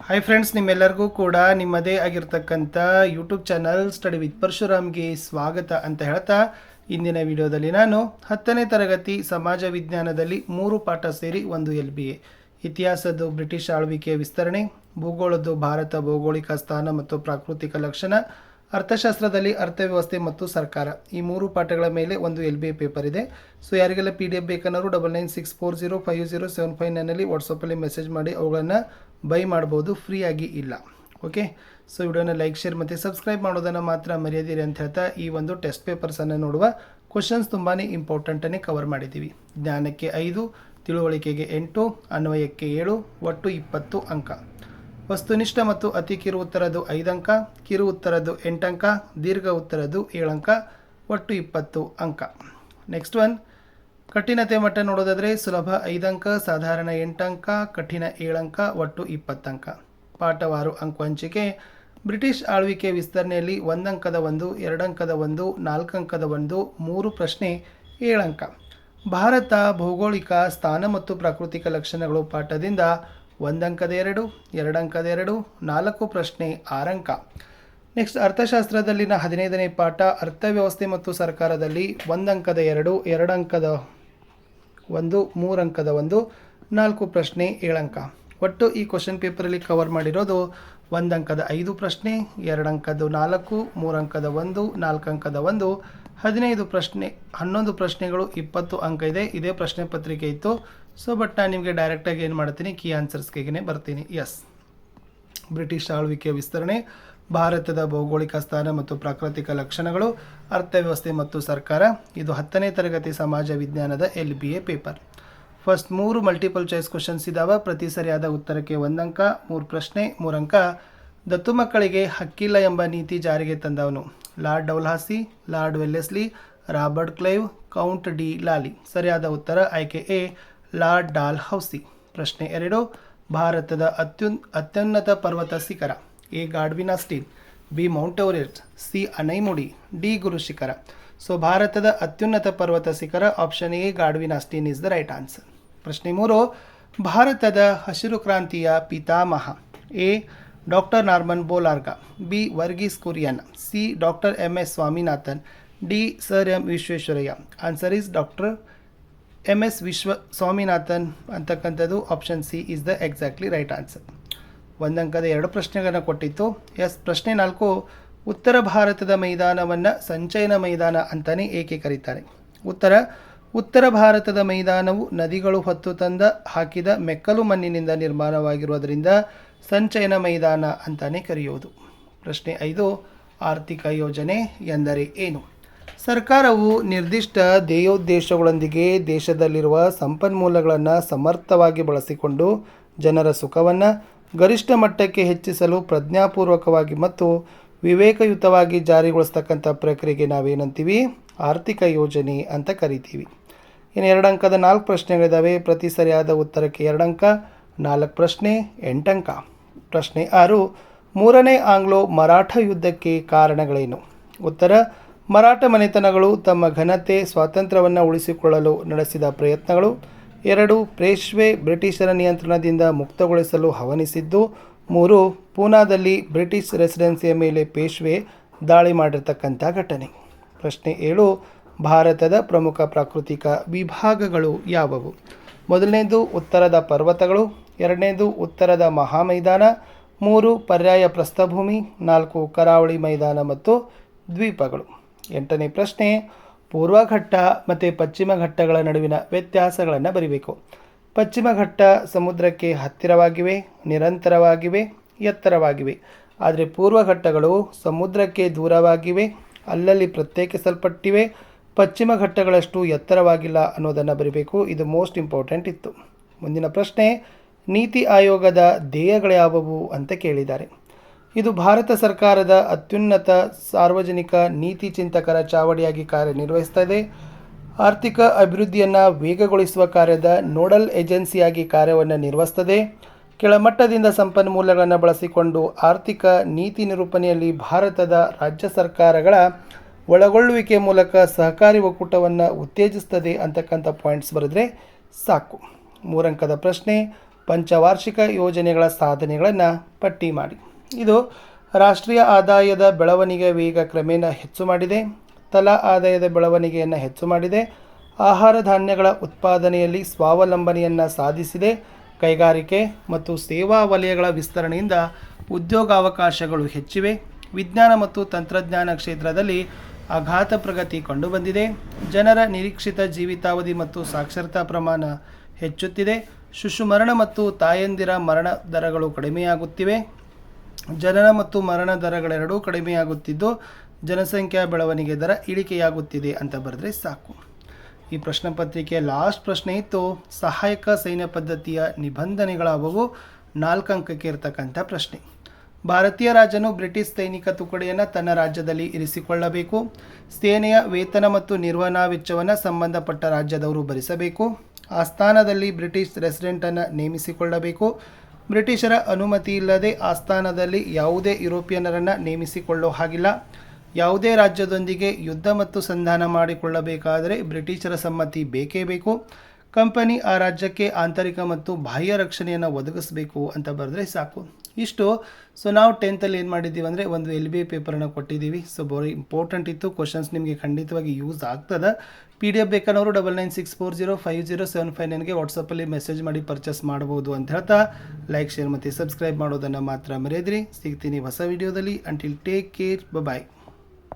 Hi friends, ನಿಮ್ಮೆಲ್ಲರಿಗೂ ಕೂಡ ನಿಮ್ಮದೇ ಆಗಿರ್ತಕ್ಕಂಥ ಯೂಟ್ಯೂಬ್ ಚಾನಲ್ ಸ್ಟಡಿ ವಿತ್ ಪರಶುರಾಮ್ಗೆ ಸ್ವಾಗತ ಅಂತ ಹೇಳ್ತಾ, ಇಂದಿನ ವಿಡಿಯೋದಲ್ಲಿ ನಾನು 10ನೇ ತರಗತಿ ಸಮಾಜ ವಿಜ್ಞಾನದಲ್ಲಿ 3 ಪಾಠ ಸೇರಿ 1 LBA, ಇತಿಹಾಸದ್ದು ಬ್ರಿಟಿಷ್ ಆಳ್ವಿಕೆಯ ವಿಸ್ತರಣೆ, ಭೂಗೋಳದ್ದು ಭಾರತ ಭೌಗೋಳಿಕ ಸ್ಥಾನ ಮತ್ತು ಪ್ರಾಕೃತಿಕ ಲಕ್ಷಣ, ಅರ್ಥಶಾಸ್ತ್ರದಲ್ಲಿ ಅರ್ಥವ್ಯವಸ್ಥೆ ಮತ್ತು ಸರ್ಕಾರ, ಈ 3 ಪಾಠಗಳ ಮೇಲೆ 1 LBA ಪೇಪರ್ ಇದೆ. ಸೊ ಯಾರಿಗೆಲ್ಲ PDF ಬೇಕನ್ನೋರು 9964050759 ವಾಟ್ಸಪ್ಪಲ್ಲಿ ಮೆಸೇಜ್ ಮಾಡಿ ಅವುಗಳನ್ನು ಬೈ ಮಾಡ್ಬೋದು, ಫ್ರೀಯಾಗಿ ಇಲ್ಲ. ಓಕೆ, ಸೊ ವಿಡಿಯೋನ ಲೈಕ್, ಶೇರ್ ಮತ್ತು ಸಬ್ಸ್ಕ್ರೈಬ್ ಮಾಡೋದನ್ನು ಮಾತ್ರ ಮರೆಯದಿರಿ ಅಂತ ಹೇಳ್ತಾ, ಈ ಒಂದು ಟೆಸ್ಟ್ ಪೇಪರ್ಸನ್ನು ನೋಡುವ ಕ್ವಶನ್ಸ್ ತುಂಬಾ ಇಂಪಾರ್ಟೆಂಟನ್ನೇ ಕವರ್ ಮಾಡಿದ್ದೀವಿ. ಜ್ಞಾನಕ್ಕೆ 5, ತಿಳುವಳಿಕೆಗೆ 8, ಅನ್ವಯಕ್ಕೆ 7, ಒಟ್ಟು 20 ಅಂಕ. ವಸ್ತುನಿಷ್ಠ ಮತ್ತು ಅತಿ ಕಿರು ಉತ್ತರದ್ದು 5 ಅಂಕ, ಕಿರು ಉತ್ತರದ್ದು 8 ಅಂಕ, ದೀರ್ಘ ಉತ್ತರದ್ದು 7 ಅಂಕ, ಒಟ್ಟು 20 ಅಂಕ. ನೆಕ್ಸ್ಟ್ ಒನ್, ಕಠಿಣತೆ ಮಟ್ಟ ನೋಡೋದಾದರೆ ಸುಲಭ 5 ಅಂಕ, ಸಾಧಾರಣ 8 ಅಂಕ, ಕಠಿಣ 7 ಅಂಕ, ಒಟ್ಟು 20 ಅಂಕ. ಪಾಠವಾರು ಅಂಕ ಹಂಚಿಕೆ. ಬ್ರಿಟಿಷ್ ಆಳ್ವಿಕೆ ವಿಸ್ತರಣೆಯಲ್ಲಿ 1 ಅಂಕದ 1, 2 ಅಂಕದ 1, 4 ಅಂಕದ 1, 3 ಪ್ರಶ್ನೆ 7 ಅಂಕ. ಭಾರತ ಭೌಗೋಳಿಕ ಸ್ಥಾನ ಮತ್ತು ಪ್ರಾಕೃತಿಕ ಲಕ್ಷಣಗಳು ಪಾಠದಿಂದ 1 ಅಂಕದ 2, 2 ಅಂಕದ 2, 4 ಪ್ರಶ್ನೆ 6 ಅಂಕ. ನೆಕ್ಸ್ಟ್ ಅರ್ಥಶಾಸ್ತ್ರದಲ್ಲಿನ 15ನೇ ಪಾಠ ಅರ್ಥವ್ಯವಸ್ಥೆ ಮತ್ತು ಸರ್ಕಾರದಲ್ಲಿ 1 ಅಂಕದ 2, 2 ಅಂಕದ 1, 3 ಅಂಕದ 1, 4 ಪ್ರಶ್ನೆ 7 ಅಂಕ. ಒಟ್ಟು ಈ ಕ್ವಶನ್ ಪೇಪರಲ್ಲಿ ಕವರ್ ಮಾಡಿರೋದು 1 ಅಂಕದ 5 ಪ್ರಶ್ನೆ, 2 ಅಂಕದ 4, 3 ಅಂಕದ 1, 4 ಅಂಕದ 1, 15 ಪ್ರಶ್ನೆ, 11 ಪ್ರಶ್ನೆಗಳು 20 ಅಂಕ ಇದೆ. ಇದೇ ಪ್ರಶ್ನೆ ಪತ್ರಿಕೆ ಇತ್ತು. ಸೊ ಬಟ್ ನಾನು ನಿಮಗೆ ಡೈರೆಕ್ಟಾಗಿ ಏನು ಮಾಡ್ತೀನಿ, ಕೀ ಆನ್ಸರ್ಸ್ಗೆ ಬರ್ತೀನಿ. ಎಸ್, ಬ್ರಿಟಿಷ್ ಆಳ್ವಿಕೆಯ ವಿಸ್ತರಣೆ, ಭಾರತದ ಭೌಗೋಳಿಕ ಸ್ಥಾನ ಮತ್ತು ಪ್ರಾಕೃತಿಕ ಲಕ್ಷಣಗಳು, ಅರ್ಥವ್ಯವಸ್ಥೆ ಮತ್ತು ಸರ್ಕಾರ. ಇದು 10ನೇ ತರಗತಿ ಸಮಾಜ ವಿಜ್ಞಾನದ LBA paper. First 3 multiple choice questions ಇದ್ದಾವೆ. ಪ್ರತಿ ಸರಿಯಾದ ಉತ್ತರಕ್ಕೆ 1 ಅಂಕ, 3 ಪ್ರಶ್ನೆ 3 ಅಂಕ. ದತ್ತು ಮಕ್ಕಳಿಗೆ ಹಕ್ಕಿಲ್ಲ ಎಂಬ ನೀತಿ ಜಾರಿಗೆ ತಂದವನು? Lord Dalhousie, Lord Wellesley, Robert Clive, Count de Lally. ಸರಿಯಾದ ಉತ್ತರ ಆಯ್ಕೆ ಎ, ಲಾರ್ಡ್ ಡಾಲ್ಹೌಸಿ. ಪ್ರಶ್ನೆ 2, ಭಾರತದ ಅತ್ಯುನ್ನತ ಪರ್ವತ ಶಿಖರ? A Godwin Austen, B Mount Everest, C Anamudi, D Guru Shikhar. So ಭಾರತದ ಅತ್ಯುನ್ನತ ಪರ್ವತ ಶಿಖರ option A Godwin Austen is the right answer. ಪ್ರಶ್ನೆ 3, ಭಾರತದ ಹಸಿರು ಕ್ರಾಂತಿಯ ಪಿತಾಮಹ? A doctor Norman Borlaug, B Verghese Kurien, C doctor MS Swaminathan, D sir M Visvesvaraya. Answer is doctor MS Swaminathan ಅಂತಕ್ಕಂಥದ್ದು option C is the exactly right answer. 1 ಅಂಕದ 2 ಪ್ರಶ್ನೆಗಳನ್ನು ಕೊಟ್ಟಿತ್ತು. ಎಸ್, ಪ್ರಶ್ನೆ 4, ಉತ್ತರ ಭಾರತದ ಮೈದಾನವನ್ನು ಸಂಚಯನ ಮೈದಾನ ಅಂತಲೇ ಏಕೆ ಕರೀತಾರೆ? ಉತ್ತರ ಭಾರತದ ಮೈದಾನವು ನದಿಗಳು ಹೊತ್ತು ತಂದ ಹಾಕಿದ ಮೆಕ್ಕಲು ಮಣ್ಣಿನಿಂದ ನಿರ್ಮಾಣವಾಗಿರುವುದರಿಂದ ಸಂಚಯನ ಮೈದಾನ ಅಂತಲೇ ಕರೆಯುವುದು. ಪ್ರಶ್ನೆ 5, ಆರ್ಥಿಕ ಯೋಜನೆ ಎಂದರೆ ಏನು? ಸರ್ಕಾರವು ನಿರ್ದಿಷ್ಟ ಧ್ಯೇಯೋದ್ದೇಶಗಳೊಂದಿಗೆ ದೇಶದಲ್ಲಿರುವ ಸಂಪನ್ಮೂಲಗಳನ್ನು ಸಮರ್ಥವಾಗಿ ಬಳಸಿಕೊಂಡು ಜನರ ಸುಖವನ್ನು ಗರಿಷ್ಠ ಮಟ್ಟಕ್ಕೆ ಹೆಚ್ಚಿಸಲು ಪ್ರಜ್ಞಾಪೂರ್ವಕವಾಗಿ ಮತ್ತು ವಿವೇಕಯುತವಾಗಿ ಜಾರಿಗೊಳಿಸ್ತಕ್ಕಂಥ ಪ್ರಕ್ರಿಯೆಗೆ ನಾವೇನಂತೀವಿ? ಆರ್ಥಿಕ ಯೋಜನೆ ಅಂತ ಕರಿತೀವಿ. ಇನ್ನು 2 ಅಂಕದ 4 ಪ್ರಶ್ನೆಗಳಿದ್ದಾವೆ. ಪ್ರತಿ ಸರಿಯಾದ ಉತ್ತರಕ್ಕೆ 2 ಅಂಕ, 4 ಪ್ರಶ್ನೆ 8 ಅಂಕ. ಪ್ರಶ್ನೆ 6, 3ನೇ ಆಂಗ್ಲೋ ಮರಾಠ ಯುದ್ಧಕ್ಕೆ ಕಾರಣಗಳೇನು? ಉತ್ತರ, ಮರಾಠ ಮನೆತನಗಳು ತಮ್ಮ ಘನತೆ ಸ್ವಾತಂತ್ರ್ಯವನ್ನು ಉಳಿಸಿಕೊಳ್ಳಲು ನಡೆಸಿದ ಪ್ರಯತ್ನಗಳು. 2, ಪೇಶ್ವೆ ಬ್ರಿಟಿಷರ ನಿಯಂತ್ರಣದಿಂದ ಮುಕ್ತಗೊಳಿಸಲು ಹವಣಿಸಿದ್ದು. 3, ಪೂನಾದಲ್ಲಿ ಬ್ರಿಟಿಷ್ ರೆಸಿಡೆನ್ಸಿಯ ಮೇಲೆ ಪೇಶ್ವೆ ದಾಳಿ ಮಾಡಿರ್ತಕ್ಕಂಥ ಘಟನೆ. ಪ್ರಶ್ನೆ 7, ಭಾರತದ ಪ್ರಮುಖ ಪ್ರಾಕೃತಿಕ ವಿಭಾಗಗಳು ಯಾವುವು? ಮೊದಲನೇದು ಉತ್ತರದ ಪರ್ವತಗಳು, 2ನೇದು ಉತ್ತರದ ಮಹಾಮೈದಾನ, 3 ಪರ್ಯಾಯ ಪ್ರಸ್ಥಭೂಮಿ, 4 ಕರಾವಳಿ ಮೈದಾನ ಮತ್ತು ದ್ವೀಪಗಳು. 8ನೇ ಪ್ರಶ್ನೆ, ಪೂರ್ವ ಘಟ್ಟ ಮತ್ತು ಪಶ್ಚಿಮ ಘಟ್ಟಗಳ ನಡುವಿನ ವ್ಯತ್ಯಾಸಗಳನ್ನು ಬರೀಬೇಕು. ಪಶ್ಚಿಮ ಘಟ್ಟ ಸಮುದ್ರಕ್ಕೆ ಹತ್ತಿರವಾಗಿವೆ, ನಿರಂತರವಾಗಿವೆ, ಎತ್ತರವಾಗಿವೆ. ಆದರೆ ಪೂರ್ವ ಘಟ್ಟಗಳು ಸಮುದ್ರಕ್ಕೆ ದೂರವಾಗಿವೆ, ಅಲ್ಲಲ್ಲಿ ಪ್ರತ್ಯೇಕಿಸಲ್ಪಟ್ಟಿವೆ, ಪಶ್ಚಿಮ ಘಟ್ಟಗಳಷ್ಟು ಎತ್ತರವಾಗಿಲ್ಲ ಅನ್ನೋದನ್ನು ಬರೀಬೇಕು. ಇದು ಮೋಸ್ಟ್ ಇಂಪಾರ್ಟೆಂಟ್ ಇತ್ತು. ಮುಂದಿನ ಪ್ರಶ್ನೆ, ನೀತಿ ಆಯೋಗದ ಧ್ಯೇಯಗಳ್ಯಾವುವು ಅಂತ ಕೇಳಿದ್ದಾರೆ. ಇದು ಭಾರತ ಸರ್ಕಾರದ ಅತ್ಯುನ್ನತ ಸಾರ್ವಜನಿಕ ನೀತಿ ಚಿಂತಕರ ಚಾವಡಿಯಾಗಿ ಕಾರ್ಯನಿರ್ವಹಿಸುತ್ತದೆ. ಆರ್ಥಿಕ ಅಭಿವೃದ್ಧಿಯನ್ನು ವೇಗಗೊಳಿಸುವ ಕಾರ್ಯದ ನೋಡಲ್ ಏಜೆನ್ಸಿಯಾಗಿ ಕಾರ್ಯವನ್ನು ನಿರ್ವಹಿಸುತ್ತದೆ. ಕೆಳಮಟ್ಟದಿಂದ ಸಂಪನ್ಮೂಲಗಳನ್ನು ಬಳಸಿಕೊಂಡು ಆರ್ಥಿಕ ನೀತಿ ನಿರೂಪಣೆಯಲ್ಲಿ ಭಾರತದ ರಾಜ್ಯ ಸರ್ಕಾರಗಳ ಒಳಗೊಳ್ಳುವಿಕೆ ಮೂಲಕ ಸಹಕಾರಿ ಒಕ್ಕೂಟವನ್ನು ಉತ್ತೇಜಿಸುತ್ತದೆ ಅಂತಕ್ಕಂಥ ಪಾಯಿಂಟ್ಸ್ ಬರೆದ್ರೆ ಸಾಕು. 3 ಅಂಕದ ಪ್ರಶ್ನೆ, ಪಂಚವಾರ್ಷಿಕ ಯೋಜನೆಗಳ ಸಾಧನೆಗಳನ್ನು ಪಟ್ಟಿ ಮಾಡಿ. ಇದು ರಾಷ್ಟ್ರೀಯ ಆದಾಯದ ಬೆಳವಣಿಗೆ ವೇಗ ಕ್ರಮೇಣ ಹೆಚ್ಚು ಮಾಡಿದೆ, ತಲಾ ಆದಾಯದ ಬೆಳವಣಿಗೆಯನ್ನು ಹೆಚ್ಚು ಮಾಡಿದೆ, ಆಹಾರ ಧಾನ್ಯಗಳ ಉತ್ಪಾದನೆಯಲ್ಲಿ ಸ್ವಾವಲಂಬನೆಯನ್ನು ಸಾಧಿಸಿದೆ, ಕೈಗಾರಿಕೆ ಮತ್ತು ಸೇವಾ ವಲಯಗಳ ವಿಸ್ತರಣೆಯಿಂದ ಉದ್ಯೋಗಾವಕಾಶಗಳು ಹೆಚ್ಚಿವೆ, ವಿಜ್ಞಾನ ಮತ್ತು ತಂತ್ರಜ್ಞಾನ ಕ್ಷೇತ್ರದಲ್ಲಿ ಅಗಾಧ ಪ್ರಗತಿ ಕಂಡುಬಂದಿದೆ, ಜನರ ನಿರೀಕ್ಷಿತ ಜೀವಿತಾವಧಿ ಮತ್ತು ಸಾಕ್ಷರತಾ ಪ್ರಮಾಣ ಹೆಚ್ಚುತ್ತಿದೆ, ಶಿಶು ಮರಣ ಮತ್ತು ತಾಯಂದಿರ ಮರಣ ದರಗಳು ಕಡಿಮೆಯಾಗುತ್ತಿವೆ, ಜನನ ಮತ್ತು ಮರಣ ದರಗಳೆರಡೂ ಕಡಿಮೆಯಾಗುತ್ತಿದ್ದು ಜನಸಂಖ್ಯಾ ಬೆಳವಣಿಗೆ ದರ ಇಳಿಕೆಯಾಗುತ್ತಿದೆ ಅಂತ ಬರೆದ್ರೆ ಸಾಕು. ಈ ಪ್ರಶ್ನೆ ಪತ್ರಿಕೆಯ ಲಾಸ್ಟ್ ಪ್ರಶ್ನೆ ಇತ್ತು, ಸಹಾಯಕ ಸೈನ್ಯ ಪದ್ಧತಿಯ ನಿಬಂಧನೆಗಳಾದವು 4 ಅಂಕಕ್ಕೆ ಇರತಕ್ಕಂಥ ಪ್ರಶ್ನೆ. ಭಾರತೀಯ ರಾಜನು ಬ್ರಿಟಿಷ್ ಸೈನಿಕ ತುಕಡಿಯನ್ನು ತನ್ನ ರಾಜ್ಯದಲ್ಲಿ ಇರಿಸಿಕೊಳ್ಳಬೇಕು, ಸೇನೆಯ ವೇತನ ಮತ್ತು ನಿರ್ವಹಣಾ ವೆಚ್ಚವನ್ನು ಸಂಬಂಧಪಟ್ಟ ರಾಜ್ಯದವರು ಭರಿಸಬೇಕು, ಆಸ್ಥಾನದಲ್ಲಿ ಬ್ರಿಟಿಷ್ ರೆಸಿಡೆಂಟನ್ನು ನೇಮಿಸಿಕೊಳ್ಳಬೇಕು, ಬ್ರಿಟಿಷರ ಅನುಮತಿ ಇಲ್ಲದೆ ಆಸ್ಥಾನದಲ್ಲಿ ಯಾವುದೇ ಯುರೋಪಿಯನ್ನರನ್ನು ನೇಮಿಸಿಕೊಳ್ಳೋ ಹಾಗಿಲ್ಲ, ಯಾವುದೇ ರಾಜ್ಯದೊಂದಿಗೆ ಯುದ್ಧ ಮತ್ತು ಸಂಧಾನ ಮಾಡಿಕೊಳ್ಳಬೇಕಾದರೆ ಬ್ರಿಟಿಷರ ಸಮ್ಮತಿ ಬೇಕೇ ಬೇಕು, ಕಂಪನಿ ಆ ರಾಜ್ಯಕ್ಕೆ ಆಂತರಿಕ ಮತ್ತು ಬಾಹ್ಯ ರಕ್ಷಣೆಯನ್ನು ಒದಗಿಸಬೇಕು ಅಂತ ಬರೆದ್ರೆ ಸಾಕು. ಇಷ್ಟು. ಸೊ ನಾವು 10th ಏನು ಮಾಡಿದ್ದೀವಿ ಅಂದರೆ ಒಂದು LBA ಪೇಪರನ್ನು ಕೊಟ್ಟಿದ್ದೀವಿ. ಸೊ ವೆರಿ ಇಂಪಾರ್ಟೆಂಟ್ ಇತ್ತು, ಕ್ವಶನ್ಸ್ ನಿಮಗೆ ಖಂಡಿತವಾಗಿ ಯೂಸ್ ಆಗ್ತದೆ. PDF ಬೇಕಾದವರು 9964050759ಗೆ ವಾಟ್ಸಪ್ಪಲ್ಲಿ ಮೆಸೇಜ್ ಮಾಡಿ ಪರ್ಚೇಸ್ ಮಾಡ್ಬೋದು ಅಂತ ಹೇಳ್ತಾ ಲೈಕ್, ಶೇರ್ ಮತ್ತು ಸಬ್ಸ್ಕ್ರೈಬ್ ಮಾಡೋದನ್ನು ಮಾತ್ರ ಮರೆಯದಿರಿ. ಸಿಗ್ತೀನಿ ಹೊಸ ವಿಡಿಯೋದಲ್ಲಿ. ಅಂಟಿಲ್ ಟೇಕ್ ಕೇರ್, ಬಾಯ್.